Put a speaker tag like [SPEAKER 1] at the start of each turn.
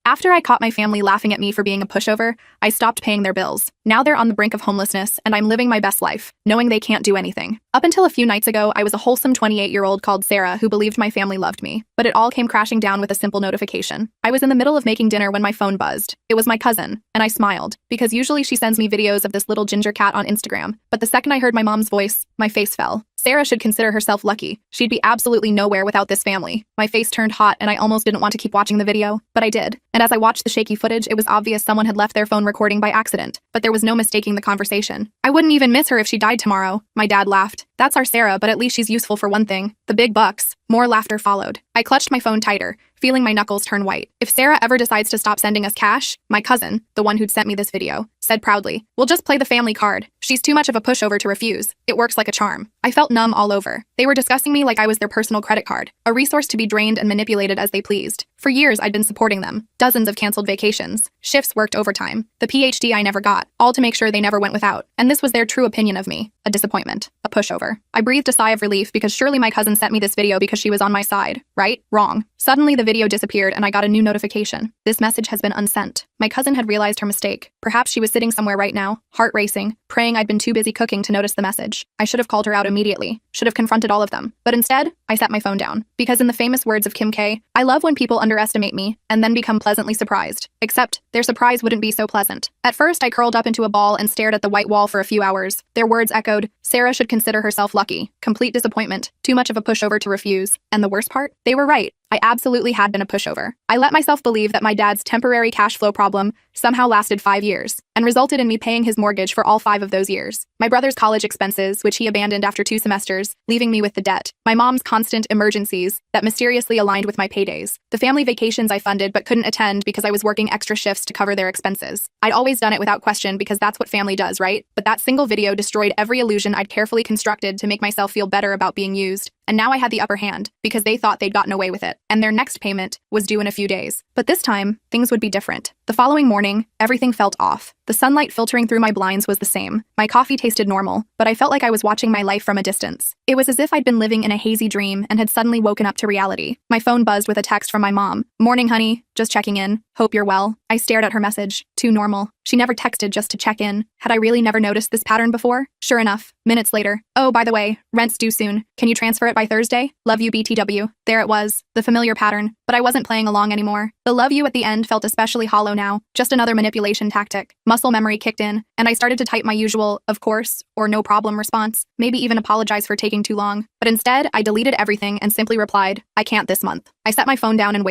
[SPEAKER 1] After I caught my family laughing at me for being a pushover, I stopped paying their bills. Now they're on the brink of homelessness, and I'm living my best life, knowing they can't do anything. Up until a few nights ago, I was a wholesome 28-year-old called Sarah who believed my family loved me. But it all came crashing down with a simple notification. I was in the middle of making dinner when my phone buzzed. It was my cousin, and I smiled, because usually she sends me videos of this little ginger cat on Instagram. But the second I heard my mom's voice, my face fell. Sarah should consider herself lucky. She'd be absolutely nowhere without this family. My face turned hot, and I almost didn't want to keep watching the video, but I did. And as I watched the shaky footage, it was obvious someone had left their phone recording by accident. But there was no mistaking the conversation. I wouldn't even miss her if she died tomorrow. My dad laughed. That's our Sarah, but at least she's useful for one thing. The big bucks. More laughter followed. I clutched my phone tighter, feeling my knuckles turn white. If Sarah ever decides to stop sending us cash, my cousin, the one who'd sent me this video, said proudly, "We'll just play the family card. She's too much of a pushover to refuse. It works like a charm." I felt numb all over. They were discussing me like I was their personal credit card, a resource to be drained and manipulated as they pleased. For years, I'd been supporting them. Dozens of canceled vacations. Shifts worked overtime. The PhD I never got, all to make sure they never went without. And this was their true opinion of me. A disappointment. A pushover. I breathed a sigh of relief because surely my cousin sent me this video because she was on my side, right? Wrong. Suddenly, the video disappeared and I got a new notification. This message has been unsent. My cousin had realized her mistake. Perhaps she was sitting somewhere right now, heart racing, praying I'd been too busy cooking to notice the message. I should have called her out immediately. Should have confronted all of them. But instead, I set my phone down. Because in the famous words of Kim K, I love when people underestimate me and then become pleasantly surprised. Except, their surprise wouldn't be so pleasant. At first, I curled up into a ball and stared at the white wall for a few hours. Their words echoed, "Sarah should consider herself lucky." Complete disappointment. Too much of a pushover to refuse. And the worst part? They were right. I absolutely had been a pushover. I let myself believe that my dad's temporary cash flow problem somehow lasted 5 years, and resulted in me paying his mortgage for all 5 of those years. My brother's college expenses, which he abandoned after 2 semesters, leaving me with the debt. My mom's constant emergencies that mysteriously aligned with my paydays. The family vacations I funded but couldn't attend because I was working extra shifts to cover their expenses. I'd always done it without question because that's what family does, right? But that single video destroyed every illusion I'd carefully constructed to make myself feel better about being used. And now I had the upper hand because they thought they'd gotten away with it. And their next payment was due in a few days. But this time, things would be different. The following morning, everything felt off. The sunlight filtering through my blinds was the same. My coffee tasted normal, but I felt like I was watching my life from a distance. It was as if I'd been living in a hazy dream and had suddenly woken up to reality. My phone buzzed with a text from my mom. "Morning, honey. Just checking in. Hope you're well." I stared at her message. Too normal. She never texted just to check in. Had I really never noticed this pattern before? Sure enough, minutes later. "Oh, by the way, rent's due soon. Can you transfer it by Thursday? Love you, BTW." There it was, the familiar pattern, but I wasn't playing along anymore. The "love you" at the end felt especially hollow now, just another manipulation tactic. Muscle memory kicked in, and I started to type my usual, "of course," or "no problem" response, maybe even apologize for taking too long. But instead, I deleted everything and simply replied, "I can't this month." I set my phone down and waited.